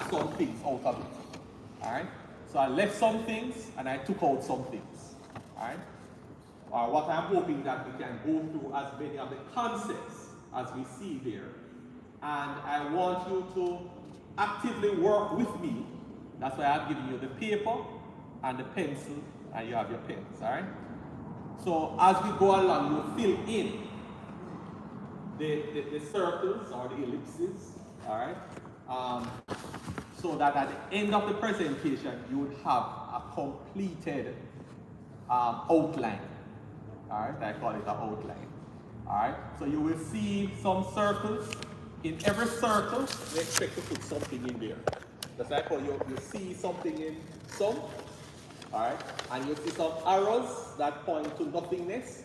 some things out of it. Alright? So I left some things and I took out some things. Alright? What I'm hoping that we can go through as many of the concepts as we see there. And I want you to actively work with me. That's why I've given you the paper and the pencil, and you have your pens, alright? So as we go along, you fill in the circles or the ellipses, alright? So that at the end of the presentation, you would have a completed outline. Alright, I call it an outline. Alright, so you will see some circles. In every circle, we expect to put something in there. That's like how you see something in some, alright, and you see some arrows that point to nothingness.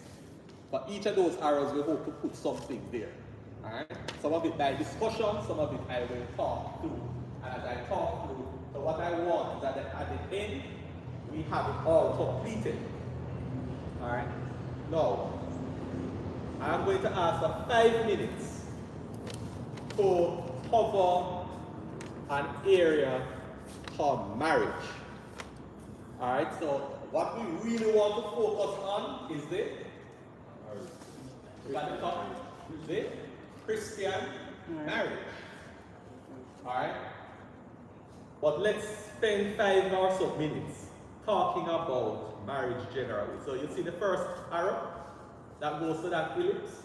But each of those arrows, we hope to put something there. Alright, some of it by discussion, some of it I will talk through. And as I talk through, so what I want is that at the end, we have it all completed. Alright, now, I'm going to ask for 5 minutes to cover an area called marriage. Alright, so what we really want to focus on is the Christian marriage. Alright? But let's spend 5 or so minutes talking about marriage generally. So you see the first arrow that goes to that ellipse,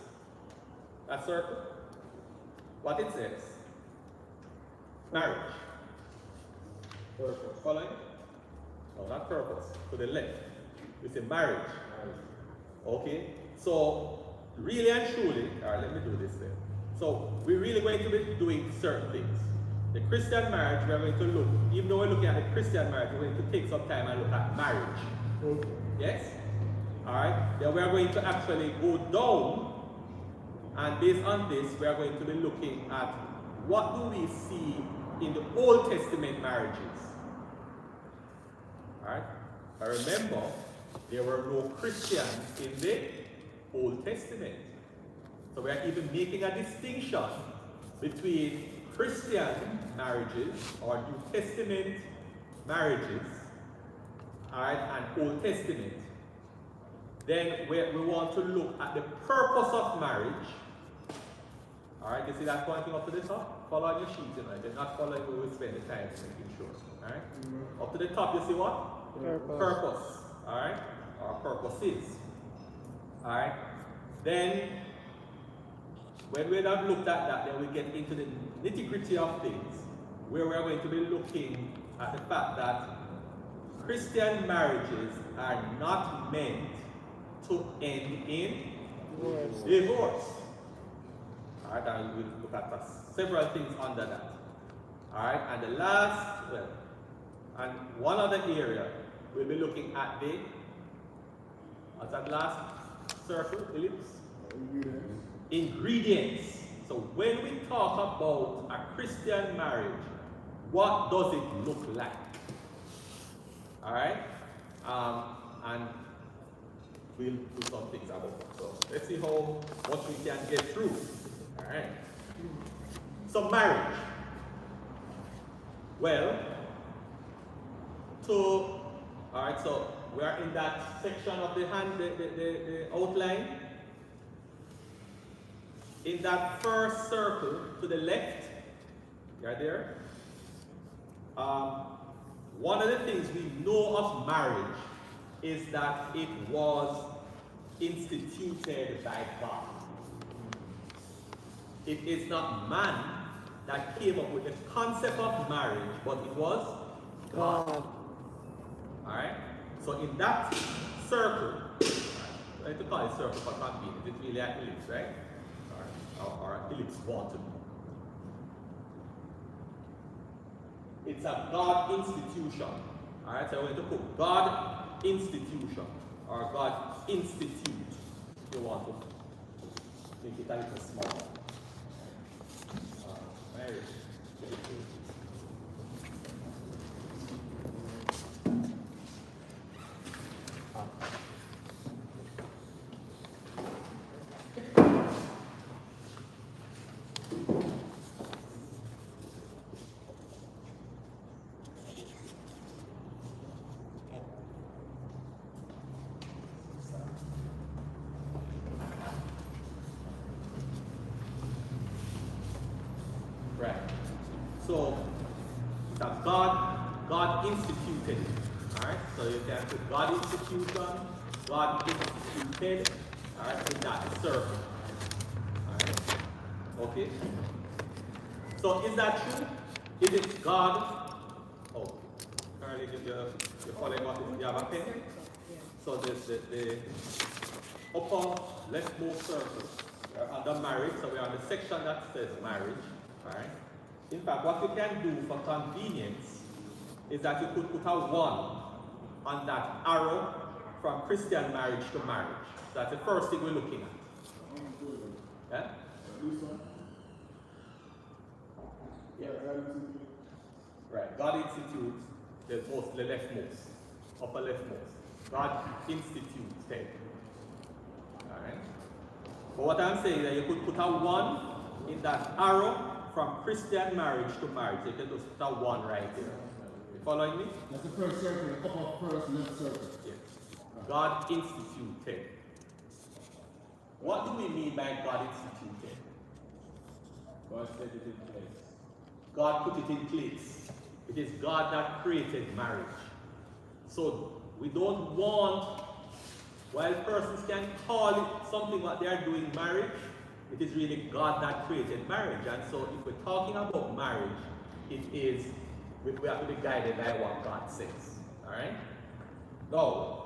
that circle? What it says? Marriage. Purpose. Following? No, not purpose. To the left. We say marriage. Okay? So, really and truly, alright, let me do this then. So, we're really going to be doing certain things. The Christian marriage, we're going to look, even though we're looking at the Christian marriage, we're going to take some time and look at marriage. Okay. Yes? Alright? Then we're going to actually go down, and based on this, we're going to be looking at what do we see in the Old Testament marriages. Alright? But remember, there were no Christians in the Old Testament. So we are even making a distinction between Christian marriages or New Testament marriages, alright, and Old Testament. Then we want to look at the purpose of marriage. Alright, you see that pointing up to the top? Follow on your sheet, you know. If you're not following, we will spend the time making sure. Alright? Up to the top, you see what? Purpose. Alright? Or purposes. Alright? Then, when we have looked at that, then we get into the nitty-gritty of things, where we're going to be looking at the fact that Christian marriages are not meant to end in divorce. Alright, and we'll look at several things under that. Alright, and the last, and one other area, we'll be looking at the, what's that last circle, ellipse? Ingredients. So when we talk about a Christian marriage, what does it look like? Alright? And we'll do some things about it. So let's see how much we can get through. Alright. So marriage. Well, alright, so we are in that section of the outline. In that first circle to the left, you are there. One of the things we know of marriage is that it was instituted by God. It is not man that came up with the concept of marriage, but it was God. Alright? So in that circle, I like to call it circle for convenience, it's really an ellipse, right? Or ellipse want to be. It's a God institution. Alright, so I'm going to put God institution or God institute if you want to make it a little smaller. Marriage. that God instituted it. Alright, so you can put God institution, God instituted, alright, in that circle. Alright. Okay? So is that true? Is it God? Oh, currently you're following what is, you have a pen? So the upper leftmost circle, we're under marriage, so we're on the section that says marriage. Alright? In fact, what you can do for convenience is that you could put a 1 on that arrow from Christian marriage to marriage. So that's the first thing we're looking at. Yeah? Yeah. Right. God institutes the leftmost, upper leftmost. God institutes them. Alright? But what I'm saying is that you could put a 1 in that arrow from Christian marriage to marriage. You can just put a 1 right there. You following me? That's the first circle, the upper first left circle. Yes. God instituted. What do we mean by God instituted? God set it in place. God put it in place. It is God that created marriage. So we don't want, while persons can call it something what they are doing marriage, it is really God that created marriage. And so if we're talking about marriage, it is, we have to be guided by what God says. Alright? Now,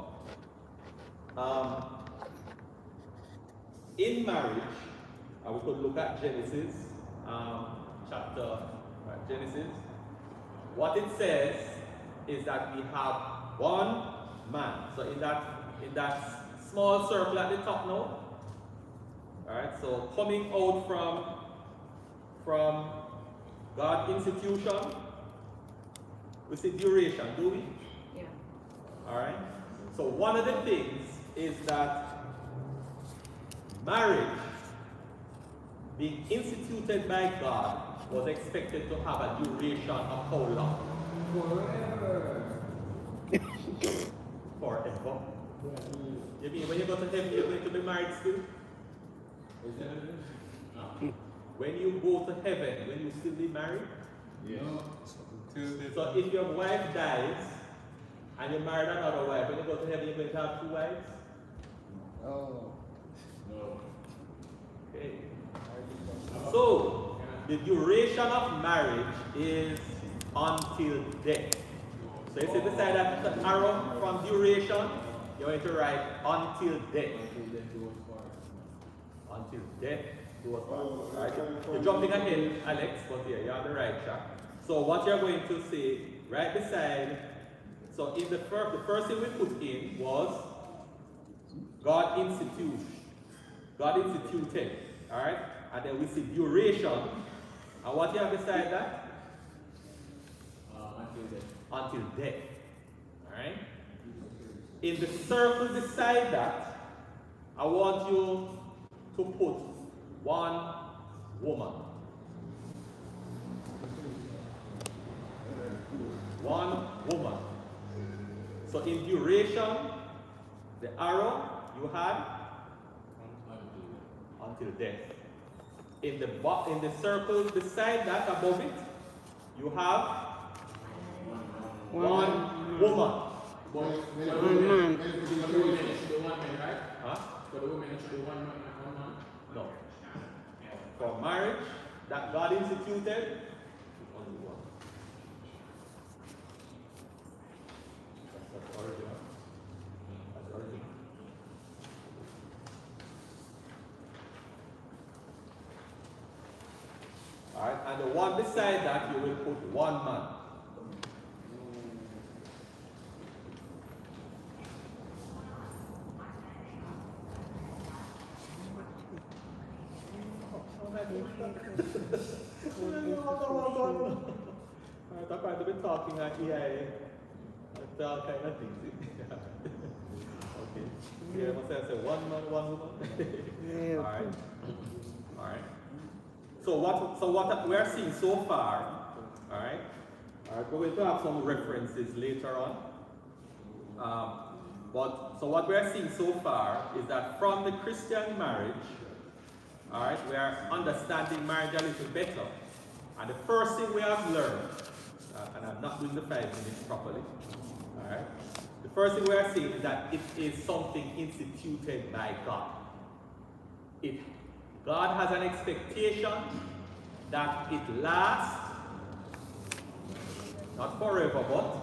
in marriage, we could look at Genesis, chapter, Genesis. What it says is that we have one man. So in that small circle at the top now, alright, so coming out from God institution, we see duration, do we? Yeah. Alright? So one of the things is that marriage being instituted by God was expected to have a duration of how long? Forever. Forever. You mean when you go to heaven, you're going to be married still? Is that it? No. When you go to heaven, will you still be married? Yes. So if your wife dies and you married another wife, when you go to heaven, you're going to have 2 wives? Oh. No. Okay. So the duration of marriage is until death. So you see beside that the arrow from duration, you're going to write until death. Until death do us part. Right? You're jumping ahead, Alex, but yeah, you're on the right track. So what you're going to say right beside, so in the first thing we put in was God instituted. God instituted. Alright? And then we see duration. And what you have beside that? Until death. Until death. Alright? In the circle beside that, I want you to put one woman. One woman. So in duration, the arrow you had until death. In the circle beside that, above it, you have one woman. For the One man. women, it should be 1 man, right? Huh? For the women, it should be 1 man, 1 man. No. For marriage that God instituted, only one. That's original. That's original. Alright, and the one beside that you will put one man. I'm going to be talking at EIA. That's all kind of things. Okay. Yeah, must I say one man, one woman? Alright. Alright. So what we are seeing so far, alright? Alright, we're going to have some references later on. So what we are seeing so far is that from the Christian marriage, alright, we are understanding marriage a little better. And the first thing we have learned, and doing the 5 minutes properly. Alright? The first thing we are saying is that it is something instituted by God. God has an expectation that it lasts, not forever, but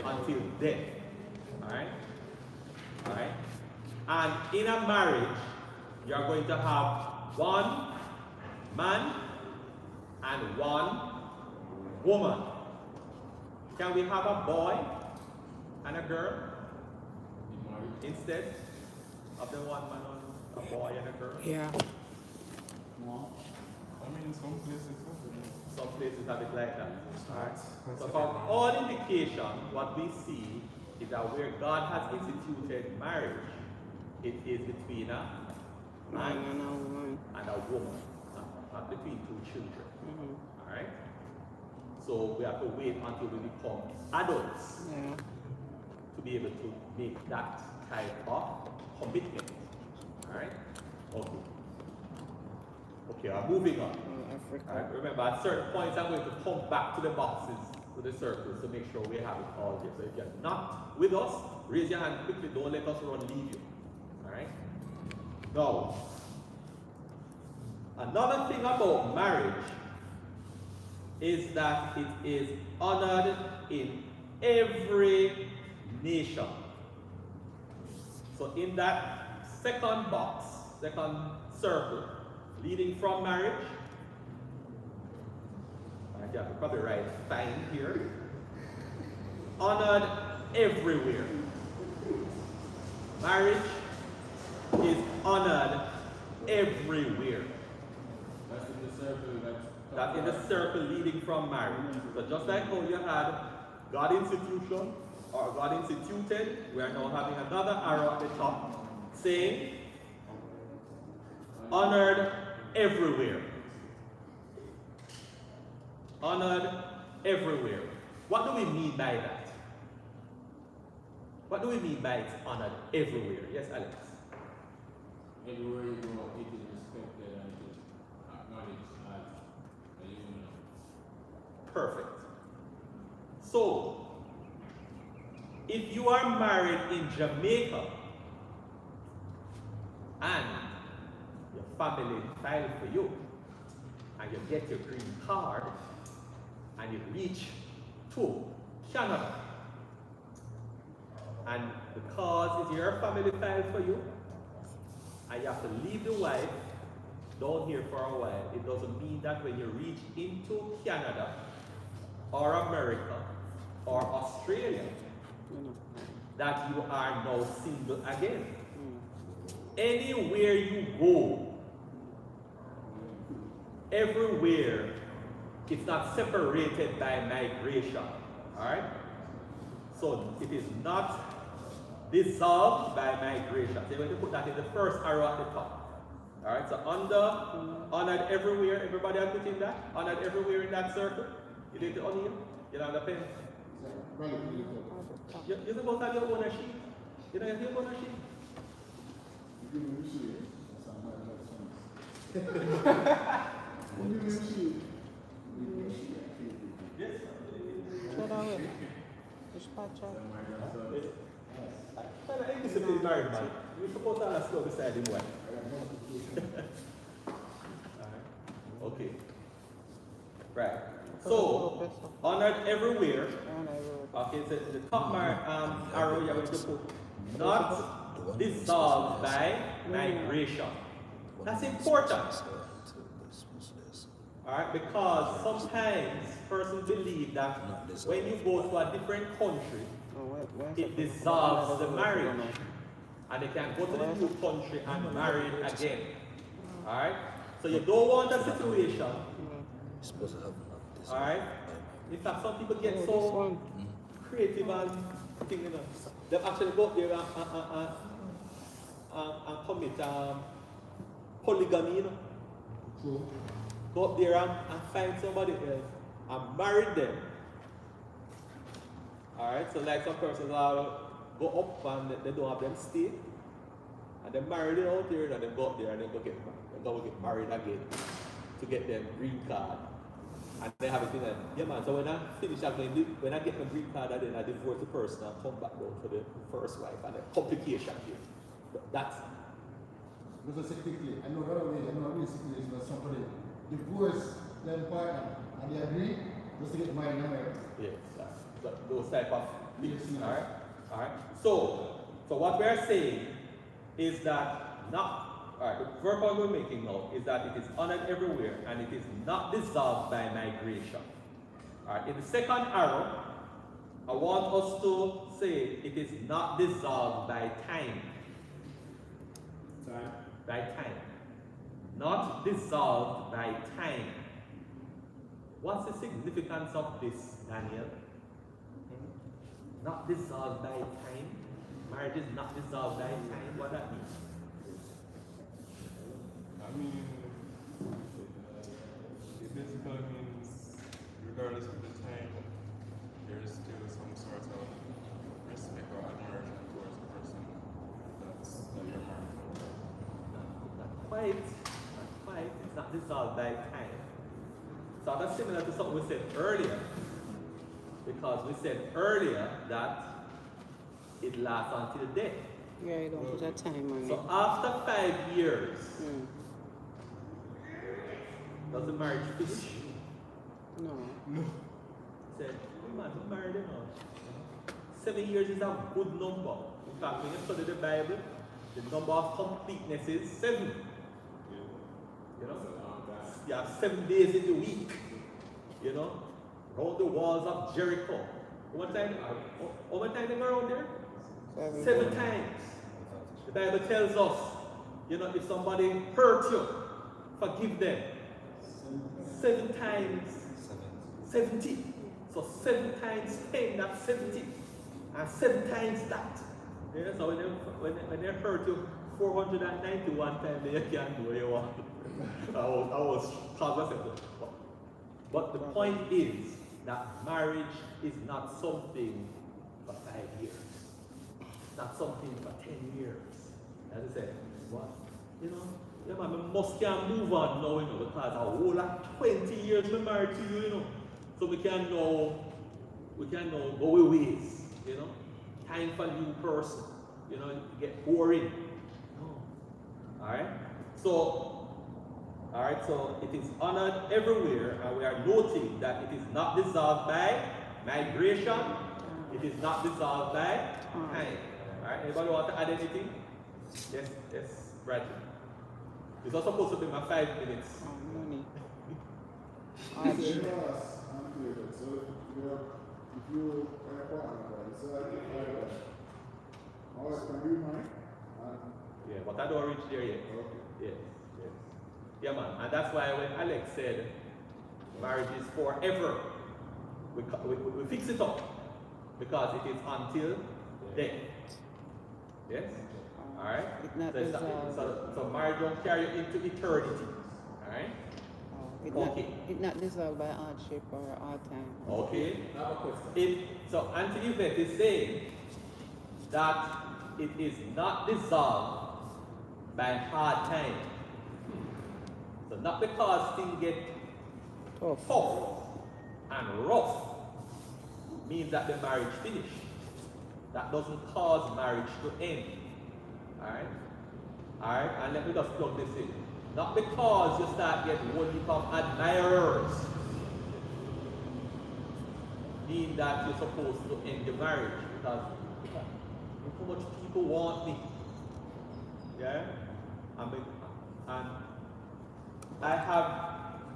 until death. Alright? Alright? And in a marriage, you are going to have one man and one woman. Can we have a boy and a girl instead of the one man and a boy and a girl? Yeah. No. I mean, some places Some places have it like that. Alright? So from all indication, what we see is that where God has instituted marriage, it is between a man Man and a woman. and a woman, not between two children. Mm-hmm. Alright? So we have to wait until we become adults Yeah. to be able to make that type of commitment. Alright? Okay. Okay, I'm moving on. Africa. Alright, remember at certain points I'm going to come back to the boxes, to the circles, to make sure we have it all here. So if you're not with us, raise your hand quickly, don't let us run leave you. Alright? Now, another thing about marriage is that it is honored in every nation. So in that second box, second circle, leading from marriage, you have to probably write fine here. Honored everywhere. Marriage is honored everywhere. That's in the circle. That's in the circle leading from marriage. So just like how you had God institution or God instituted, we are now having another arrow at the top saying honored everywhere. Honored everywhere. What do we mean by that? What do we mean by it's honored everywhere? Yes, Alex? Everywhere you go, it is respected and it is acknowledged as a human. Perfect. So, if you are married in Jamaica and your family filed for you and you get your green card and you reach to Canada and because it's your family filed for you and you have to leave the wife down here for a while, it doesn't mean that when you reach into Canada or America or Australia that you are now single again. Anywhere you go, everywhere, it's not separated by migration. Alright? So it is not dissolved by migration. So you're going to put that in the first arrow at the top. Alright, so honored everywhere, everybody has put in that? Honored everywhere in that circle? You did it on here? You don't have the pen? You're supposed to have your own sheet. You don't have your own sheet? You give me the sheet. That's not my You give me the sheet. You give me the sheet. Yes. Shut up. Dispatch out. I'm disciplined married man. You're supposed to have a slow beside him, why? Okay. Right. So, honored everywhere. Okay, so the top arrow you're going to put not dissolved by migration. That's important. Alright, because sometimes persons believe that when you go to a different country, it dissolves the marriage. And they can go to the new country and marry again. Alright? So you don't want a situation. Alright? In fact, some people get so creative and thing, you know. They actually go up there and commit polygamy, you know. True. Go up there and find somebody else and marry them. Alright, so like some persons will go up and they don't have them stay. And they marry them out there and then go up there and then go get married again to get them green card And they have it in them. Yeah, man. So when I finish, when I get my green card, then I divorce the person and come back down for the first wife and the complication here. But that's Because technically, I know right away, I know a situation where somebody divorce their partner and they agree just to get married in America. yes, those type of things. Yes, All right, all right. So what we are saying is that not. All right, the verb point we're making now is that it is honored everywhere and it is not dissolved by migration. All right. In the second arrow, I want us to say it is not dissolved by time. Time. By time. Not dissolved by time. What's the significance of this, Daniel? Not dissolved by time. Marriage is not dissolved by time. What that means? I mean, it basically means, regardless of the time, there is still some sort of respect or admiration towards the person that you're married to. Not quite. Not quite. It's not dissolved by time. So that's similar to something we said earlier. Because we said earlier that it lasts until death. Yeah, you don't put a time on So it. after 5 years, Mm. does the marriage finish? No. Said, oh man, who married him now? 7 years is a good number. In fact, when you study the Bible, the number of completeness is 7. You know? You have 7 days in the week. You know? Around the walls of Jericho. How many times they go around there? 7 times. The Bible tells us, you know, if somebody hurt you, forgive them. 7 times 70. So 7 times 10, that's 70. And 7 times that. Yeah, so when they hurt you 491 times, then you can't do what you want. I was conversation. But the point is that marriage is not something for 5 years. Not something for 10 years. As I said, what? You know, yeah, man, we must can move on now, you know, because a whole like 20 years we married to you, you know. So we can know go our ways, you know. Time for new person, you know, get boring. No. Alright, so it is honored everywhere, and we are noting that it is not dissolved by migration, it is not dissolved by time. Alright, anybody want to add anything? Yes, Bradley. It's not supposed to be my 5 minutes. Money. Say no, I'm clear. So if you are a partner, right, so I can find out. All right, can you mind? Yeah, but I don't reach there yet. Okay. Yes. Yeah, man. And that's why when Alex said marriage is forever, we fix it up. Because it is until death. Yes? Alright? It not So marriage don't carry you into eternity. Alright? Okay. It not dissolved by hardship or hard time. Okay. I have a question. So Auntie Yvette is saying that it is not dissolved by hard time. So not because things get tough and rough means that the marriage finished. That doesn't cause marriage to end. Alright? And let me just plug this in. Not because you start getting one heap of admirers mean that you're supposed to end your marriage, because look how much people want me. Yeah? And I have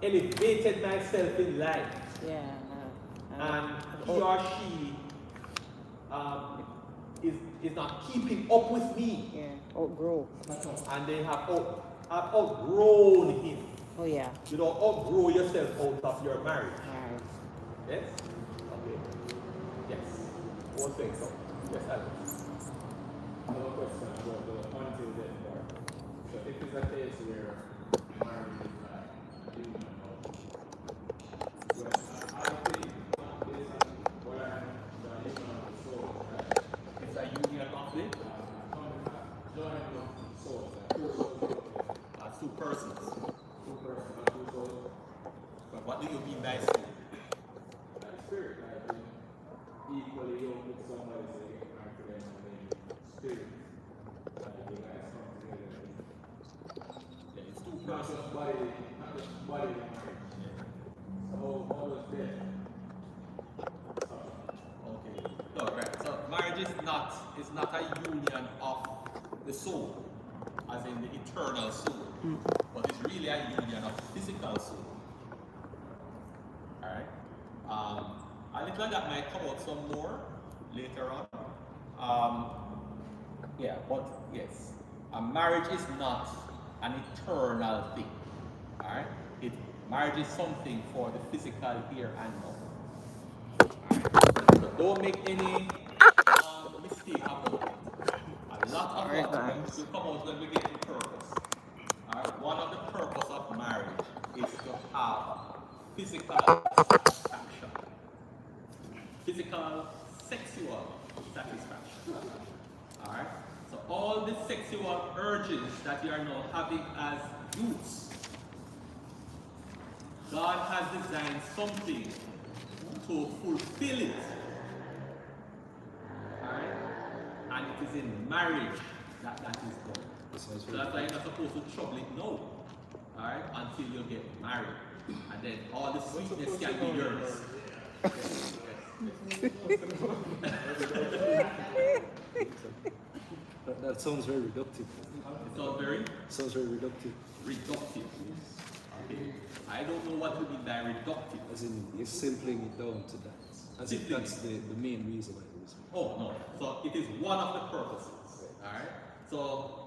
elevated myself in life. Yeah. And he or she is not keeping up with me. Yeah. Outgrow. And they have outgrown him. Oh yeah. You don't outgrow yourself out of your marriage. Right. Yes? Okay. Yes. One thing so. Yes, Alex. I have a question about the until death part. So if it's a case where marriage is like a human well, I think based on what I know, the human of the soul, right? It's a union conflict. Joining of souls, like two souls, Two persons. two persons, two souls. But what do you mean by soul? with somebody so you get married to them and then spirit. You guys come together. Yeah, it's two Not persons. just body, not just body marriage. So how was that? Okay. No, right. So marriage is not a union of the soul, as in the eternal soul, but it's really a union of physical soul. All right. A little of that might come out some more later on. Yeah, but yes, a marriage is not an eternal thing. All right. Marriage is something for the physical here and now. So don't make any mistake about it. A lot of Alright, what guys. will come out when we get to purpose. Alright, one of the purpose of marriage is to have physical satisfaction. Physical, sexual satisfaction. Alright? So all the sexual urges that you are now having as youths, God has designed something to fulfill it. Alright? And it is in marriage that is done. So that's why you're not supposed to trouble it now. Alright? Until you get married. And then all the sweetness can be yours. That sounds very reductive. It's all very Sounds very reductive. reductive. Okay. I don't know what you mean by reductive. As in, you're simpling it down to that. As if that's the main reason why it was. Oh no. So it is one of the purposes. Alright? So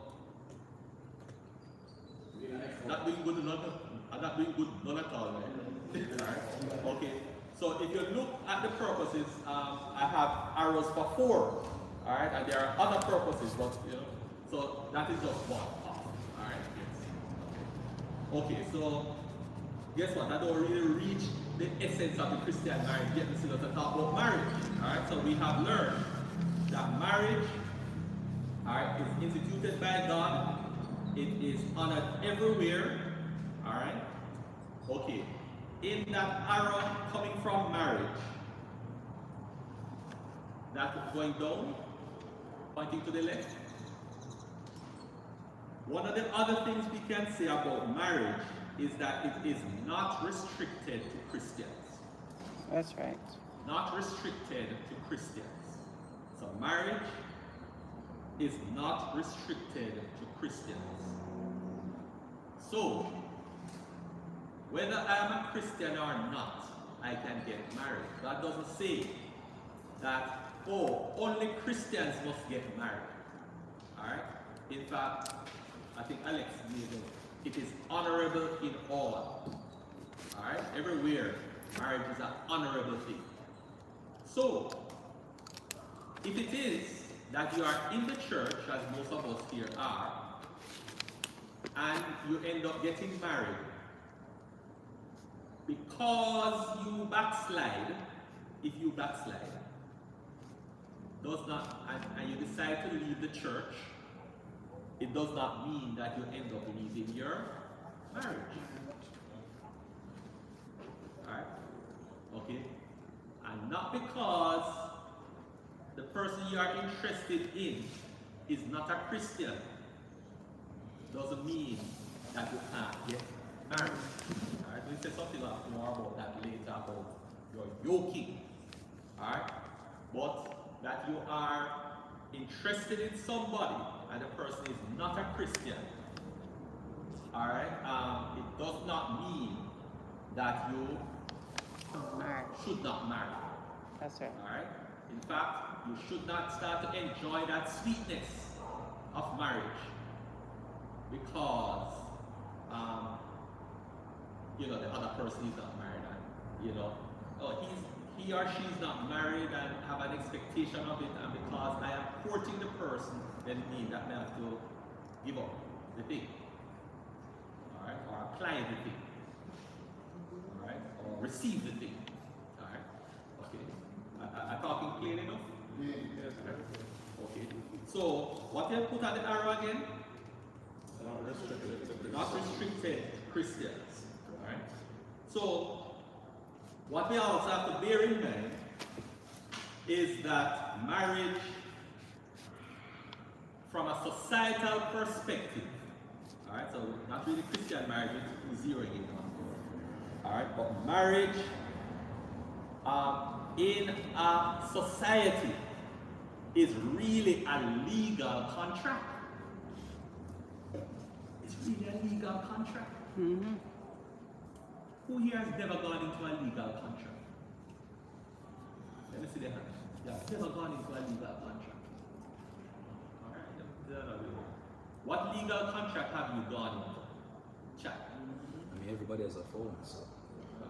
not doing good not doing good none at all, right? Alright? Okay. So if you look at the purposes, I have arrows for 4. Alright, and there are other purposes, but you know, so that is just one. Alright, yes. Okay, so guess what? I don't really reach the essence of the Christian marriage yet. We still have to talk about marriage. Alright, so we have learned that marriage, alright, is instituted by God. It is honored everywhere. Alright? Okay. In that arrow coming from marriage, that's going down, pointing to the left. One of the other things we can say about marriage is that it is not restricted to Christians. That's right. Not restricted to Christians. So marriage is not restricted to Christians. So, whether I am a Christian or not, I can get married. God doesn't say that, oh, only Christians must get married. Alright? In fact, I think Alex made it. It is honorable in all. Alright? Everywhere, marriage is an honorable thing. So, if it is that you are in the church, as most of us here are, and you end up getting married, because you backslide, if you backslide, does not, and you decide to leave the church, it does not mean that you end up leaving your marriage. Alright? Okay? And not because the person you are interested in is not a Christian, doesn't mean that you can't get married. Alright? We'll say something more about that later, about your yoking. Alright? But that you are interested in somebody and the person is not a Christian, alright, it does not mean that you Marriage. should not marry. That's right. Alright? In fact, you should not start to enjoy that sweetness of marriage because you know, the other person is not married and you know, oh, he or she is not married and have an expectation of it, and because I am courting the person, then it means that I have to give up the thing. Alright? Or apply the thing. Alright? Or receive the thing. Alright? Okay. I'm talking clear enough? Yes, Okay. So, what do you put on the arrow again? Not restricted to Christians. Not restricted Christians. Alright? So, what we also have to bear in mind is that marriage, from a societal perspective, all right, so not really Christian marriage, we're zeroing it on. All right, but marriage in a society is really a legal contract. It's really a legal contract. Mm-hmm. Who here has never gone into a legal contract? Let me see the hand. You have never gone into a legal contract. All right, the other way. What legal contract have you gone into? Chat. I mean, everybody has a phone, so.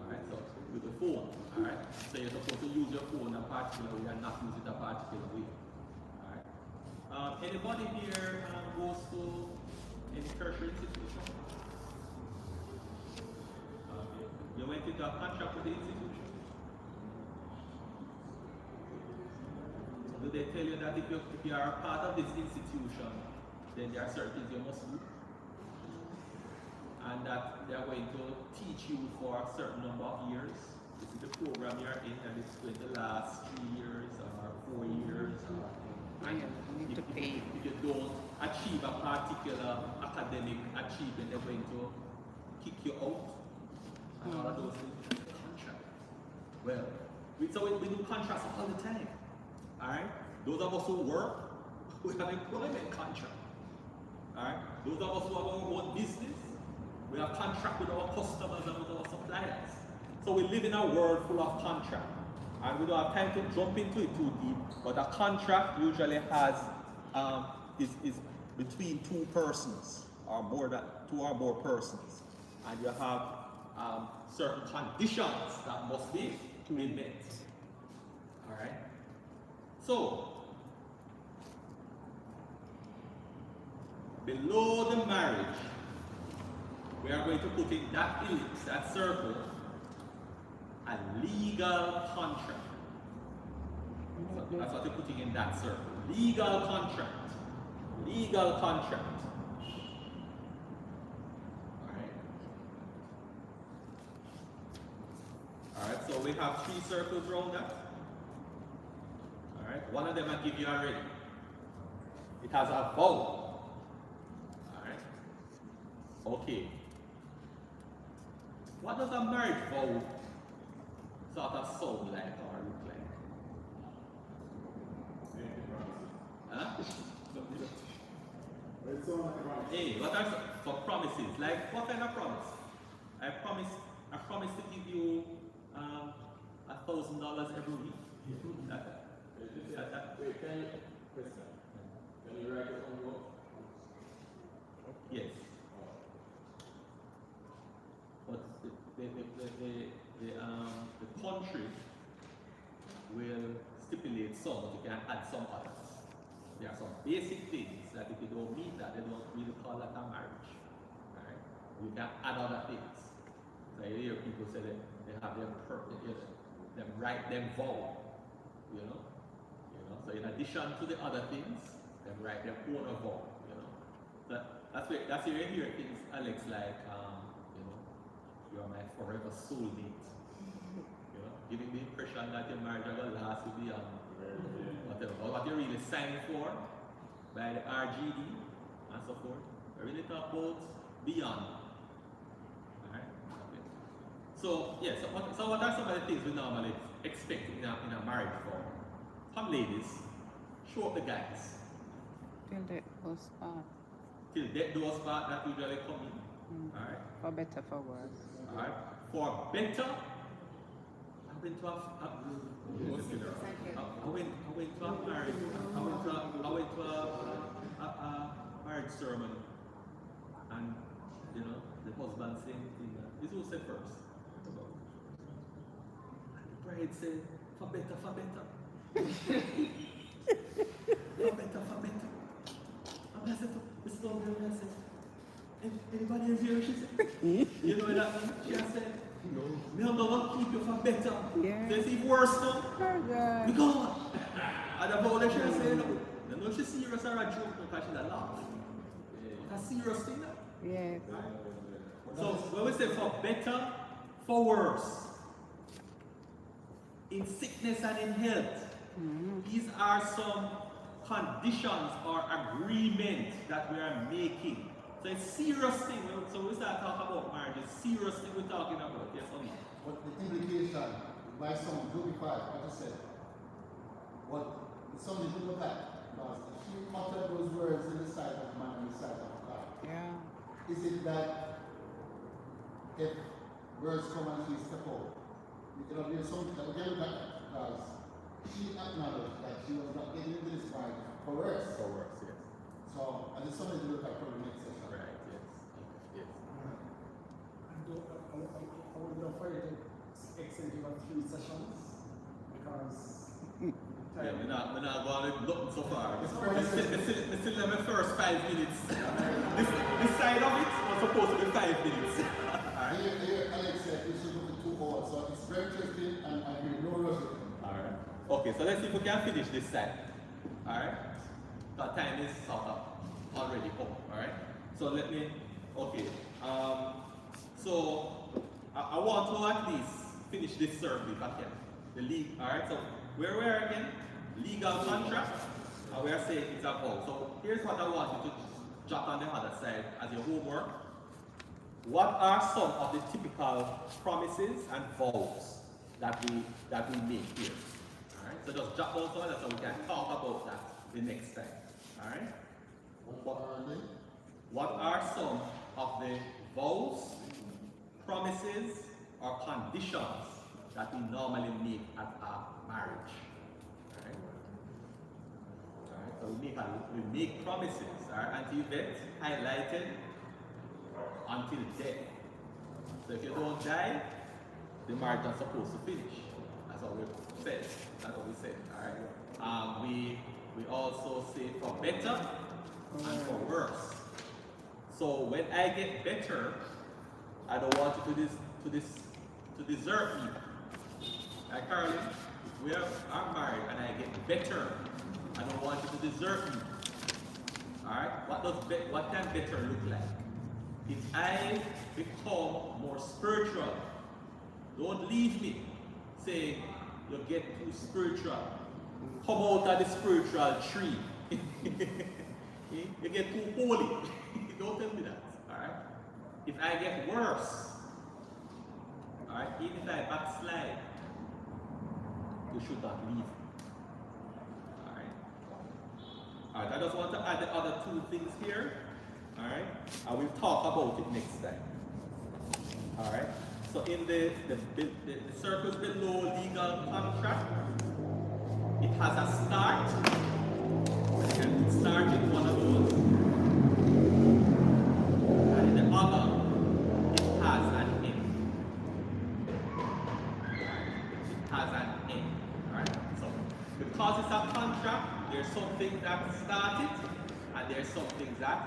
Alright, so with the phone, alright? So you're supposed to use your phone a particular way and not use it a particular way. Alright? Anybody here goes to any tertiary institution? You went into a contract with the institution? So do they tell you that if you are a part of this institution, then there are certain things you must do? And that they are going to teach you for a certain number of years. This is the program you're in, and it's going to last 3 years or 4 years. And you need to pay. If you don't achieve a particular academic achievement, they're going to kick you out. And all of those things. Contract. Well, we do contracts all the time. Alright? Those of us who work, we have employment contract. Alright? Those of us who have our own business, we have contract with our customers and with our suppliers. So we live in a world full of contract. And we don't have time to jump into it too deep, but a contract usually has, is between two persons, or more than 2 or more persons. And you have certain conditions that must be met. Alright? So, below the marriage, we are going to put in that ellipse, that circle, a legal contract. So that's what you're putting in that circle. Legal contract. Legal contract. Alright, so we have 3 circles around that. Alright, one of them I give you already. It has a vow. Alright. Okay. What does a marriage vow sort of sound like or look like? Huh? It's on the right. Hey, what are some promises? Like what kind of promise? I promise to give you $1,000 every week. Wait, can you write your own book? Yes. But the country will stipulate some, but you can add some others. There are some basic things that if you don't meet that, they don't really call that a marriage. Right? You can add other things. So you hear people say that they have them write them vow. You know? So in addition to the other things, they write their own vow. You know? That's where you hear things, Alex, like you are my forever soulmate. You know, giving the impression that your marriage will last with the whatever. But what you're really signing for by the RGD and so forth, we really talk about beyond. Alright? Okay. So yeah, so what are some of the things we normally expect in a marriage form? Come ladies, show up the guys. Till the most part. Till those part that usually come in. Alright? For better, for worse. Alright? For better, I went to a marriage ceremony, and the husband saying this was said first. And the bride said, for better, for better. For better, for better. And I said, this is all I said, anybody else here? She said, you know that? She said, no. Me I'm gonna keep you for better. Yeah. So it's even worse now. Oh, God. We go. And the vow she said, no, no, she's serious or a joke because she's a laugh. It's a serious thing. Yes. So when we say for better, for worse, in sickness and in health, These are some conditions or agreements that we are making. So it's serious thing. So we start talking about marriage. It's serious thing we're talking about. Yes or no? But the implication, by some glorified, what I said, what it's something to look at, because if you utter those words in the sight of man and the sight of God, Yeah. is it that if words come and she step out, you cannot do something that we can look at, because she acknowledged that she was not getting into this marriage for worse. For works, yes. So, and it's something to look at for the next session. Right, yes. Yes. I would love for you to extend over 3 sessions because Yeah, we're not going to look so far. It's We still have the first 5 minutes. this side of it was supposed to be 5 minutes. Here, Alex said we should look at 2 hours, so it's very interesting and I agree, no rush. Alright. Okay, so let's see if we can finish this side. Alright? That time is sort of already up. Alright? So let me, okay. So I want to at least finish this circle if I can. The league, alright? So where we are again? Legal contract. And we are saying it's a vow. So here's what I want you to jot on the other side as your homework. What are some of the typical promises and vows that we make here? Alright, so just jot down some of that so we can talk about that the next time. Alright? What are some of the vows, promises, or conditions that we normally make at a marriage? Alright? Alright, so we make promises, alright, until death, highlighted until death. So if you don't die, the marriage is supposed to finish. That's what we said. That's what we said. Alright. We also say for better and for worse. So when I get better, I don't want you to desert me. Like Carolyn, if we are married and I get better, I don't want you to desert me. Alright? What can better look like? If I become more spiritual, don't leave me saying you get too spiritual. Come out of the spiritual tree. You get too holy. Don't tell me that. Alright? If I get worse, alright, even if I backslide, you should not leave me. Alright? Alright, I just want to add the other 2 things here. Alright? And we'll talk about it next time. Alright? So in the circles below legal contract, it has a start. You can put start in one of those. And in the other, it has an end. It has an end. Alright? So because it's a contract, there's some things that start it, and there's some things that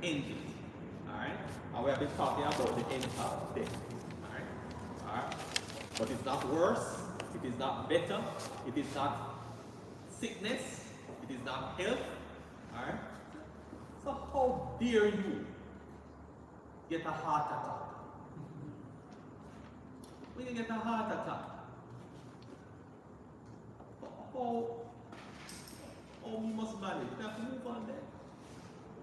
end it. Alright? And we have been talking about the end of death. Alright? Alright? But it's not worse, it is not better, it is not sickness, it is not health. Alright? So how dare you get a heart attack? When you get a heart attack, how we must manage? We have to move on there.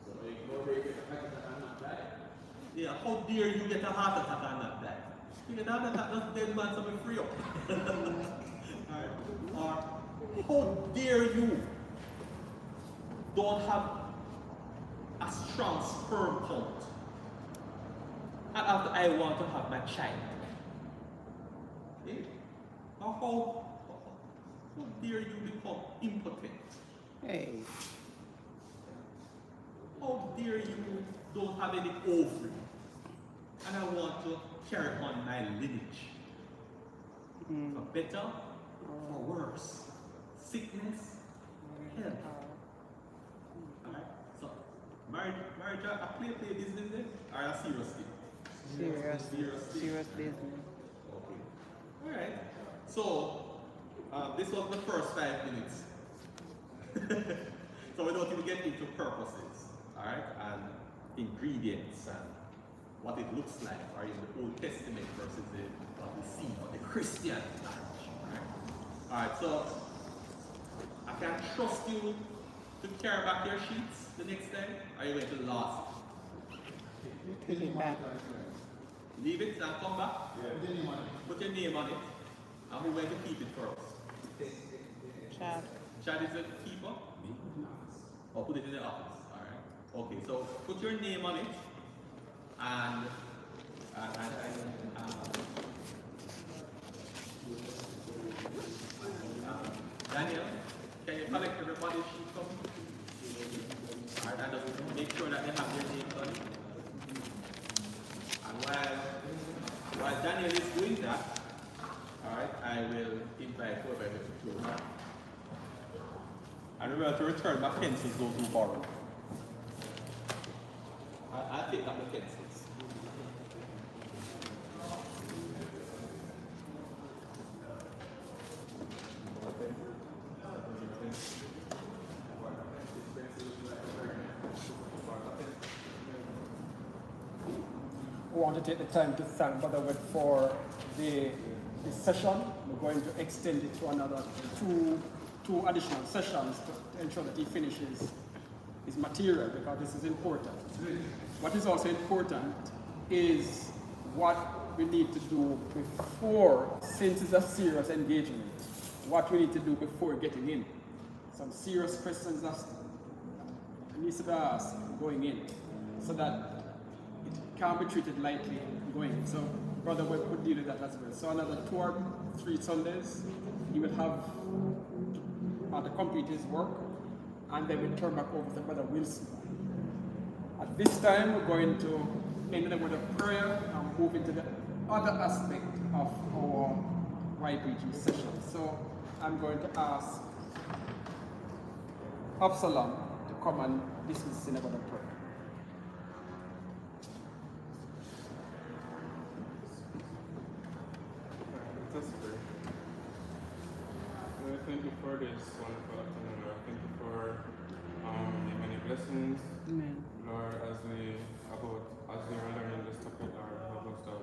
So you go there, get a heart attack and not die. Yeah, how dare you get a heart attack and not die? You get a heart attack, just dead man, so we free up. Alright? Or how dare you don't have a strong sperm count and after I want to have my child? Eh? Or how dare you become impotent? Hey. How dare you don't have any ovary and I want to carry on my lineage? For better, for worse, sickness, health. Alright? So, marriage a play business then? Or a serious thing? Serious business. Okay. Alright. So, this was the first 5 minutes. So we don't even get into purposes, alright, and ingredients and what it looks like, or in the Old Testament versus what we see for the Christian marriage. Alright, so can trust you to carry back your sheets the next day? Or are you going to lose Take it back. it? Leave it and come back? Put your name on it. Put your name on it. And who's going to keep it for us? Chad. Chad is the keeper? Or put it in the office? Alright. Okay, so put your name on it and Daniel, can you collect everybody's sheet for me? Alright, and just make sure that they have their names on it. And while Daniel is doing that, alright, I will invite whoever to close. And remember to return my pencils those who borrow. I'll take up the pencils. I want to take the time to thank Brother Webb for the session. We're going to extend it to another two additional sessions to ensure that he finishes his material, because this is important. What is also important is what we need to do before, since it's a serious engagement, what we need to do before getting in. Some serious questions that needs to be asked going in, so that it can't be treated lightly going in. So Brother Webb could deal with that as well. So another 2 or 3 Sundays, he will have to complete his work, and then we'll turn back over to Brother Wilson. At this time, we're going to end with a prayer and move into the other aspect of our YPG session. So I'm going to ask Absalom to come and dismiss in about a prayer. Let us pray. Lord, thank you for this wonderful afternoon. Lord, thank you for the many blessings. Amen. Lord, as we are learning this topic, Lord, help us that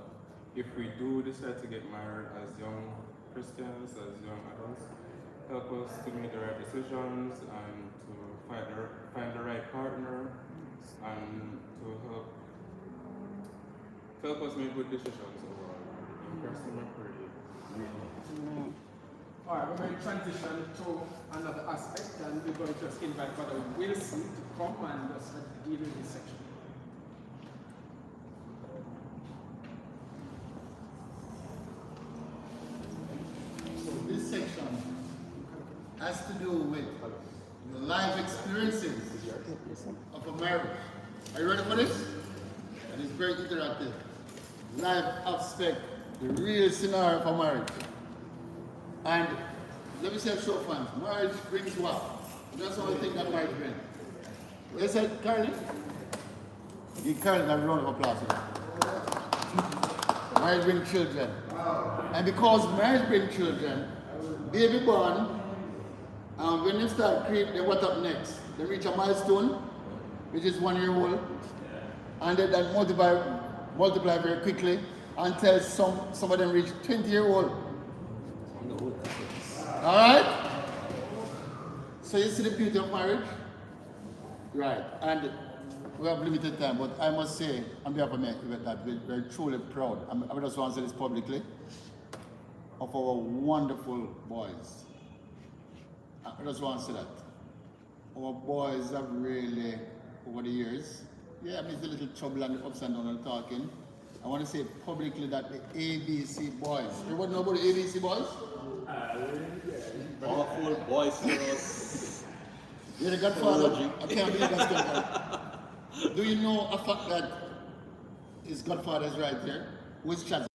if we do decide to get married as young Christians, as young adults, help us to make the right decisions and to find the right partner, and to help us make good decisions overall. In Christ's name I pray. Amen. All right, we're going to transition to another aspect, and we're going to just invite Brother Wilson to come and just deal with this section. So this section has to do with the life experiences of a marriage. Are you ready for this? And it's very interactive. Life aspect, the real scenario for marriage. And let me say a show of hands. Marriage brings what? That's the only thing that marriage brings. What you said, Carly? Give Carly a round of applause. Marriage brings children. And because marriage brings children, baby born, and when they start creeping, then what up next? They reach a milestone, which is 1 year old, and then that multiply very quickly until some of them reach 20-year-old. All right? So you see the beauty of marriage? Right. And we have limited time, but I must say, on behalf of me, that we're truly proud. I just want to say this publicly, of our wonderful boys. I just want to say that. Our boys have really, over the years, yeah, I mean, it's a little trouble and the ups and downs and talking. I want to say publicly that the ABC boys. Everybody know about the ABC boys? Powerful boys, girls. You're the godfather. I can't believe that's godfather. Do you know a fact that his godfather is right there? Who is Chad?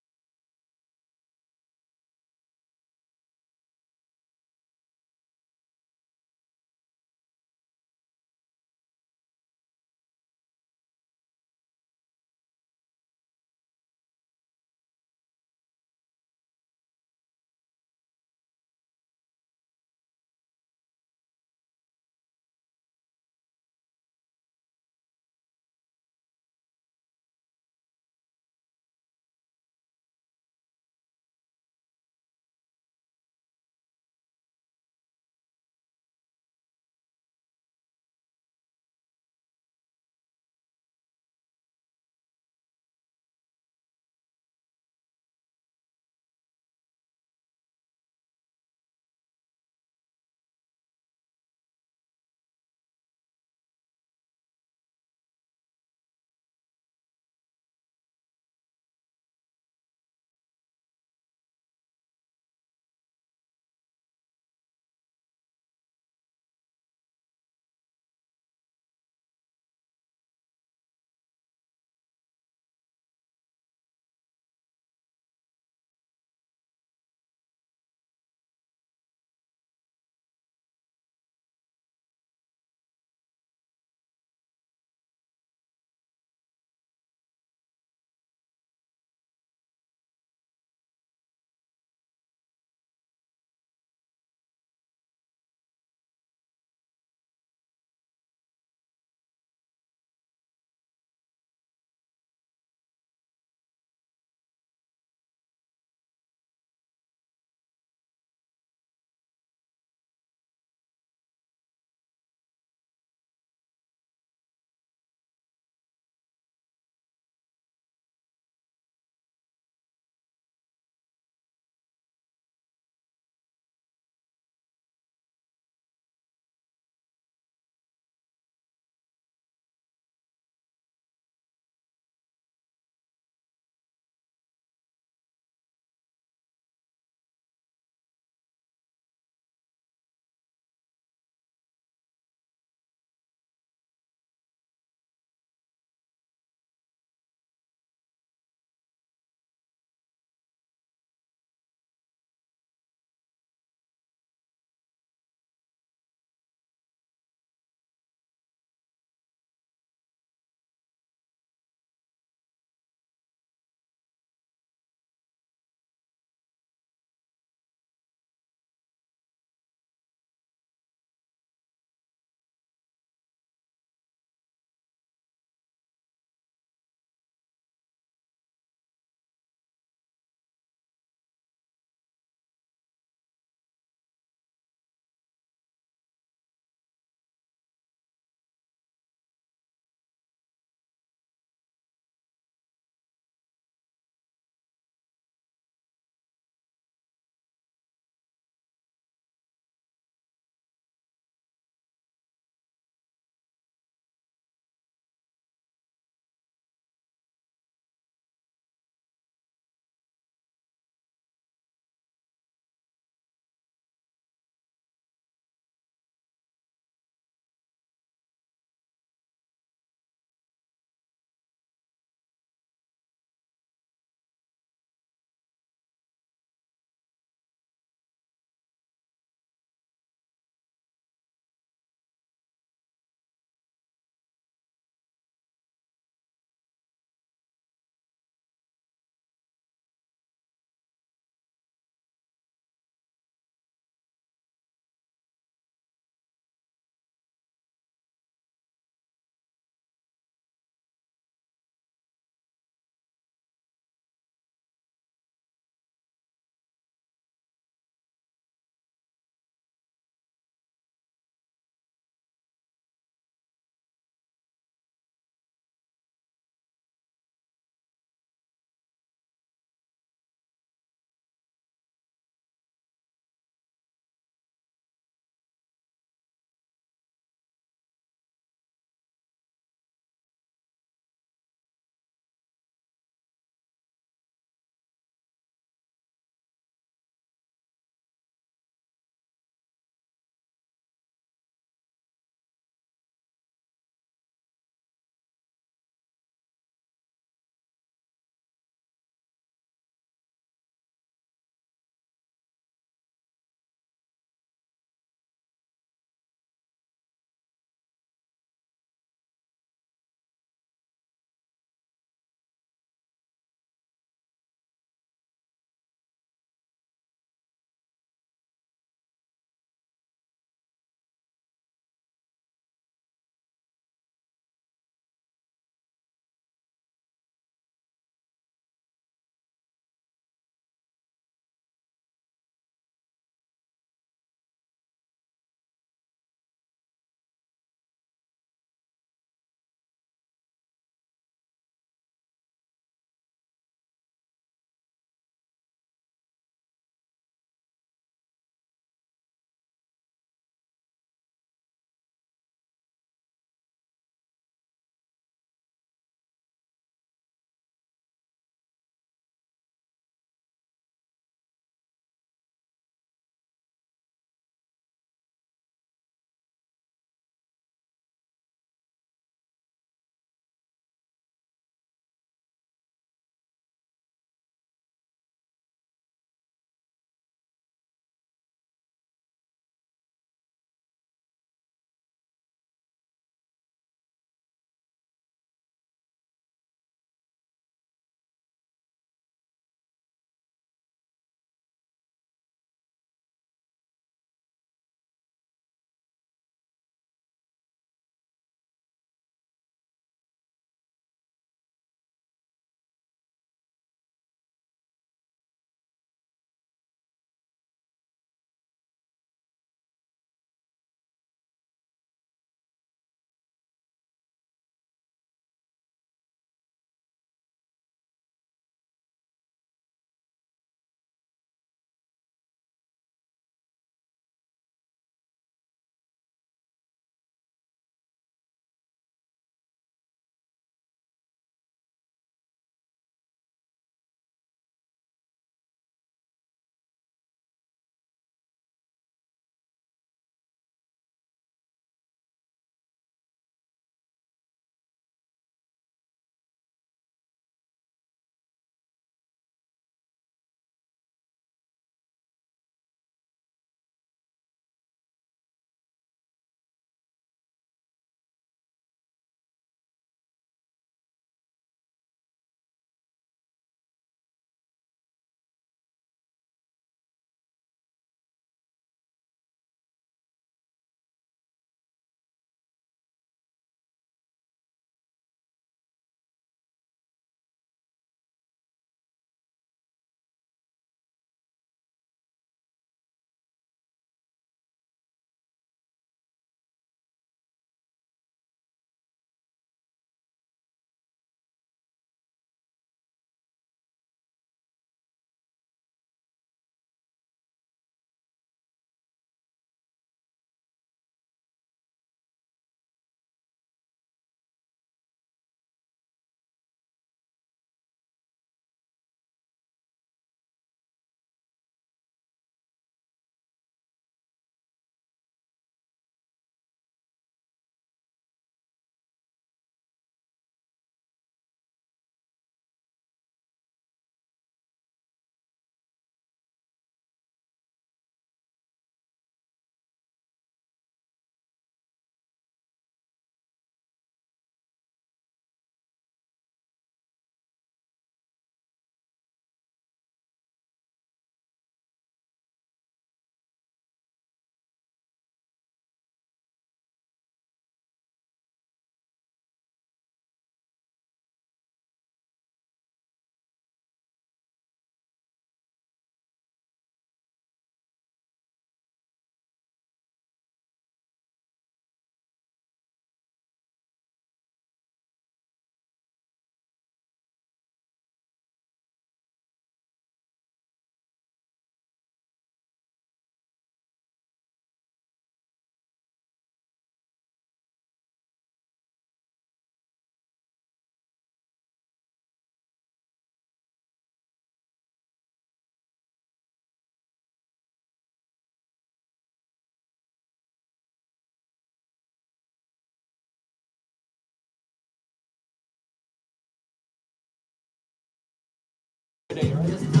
Just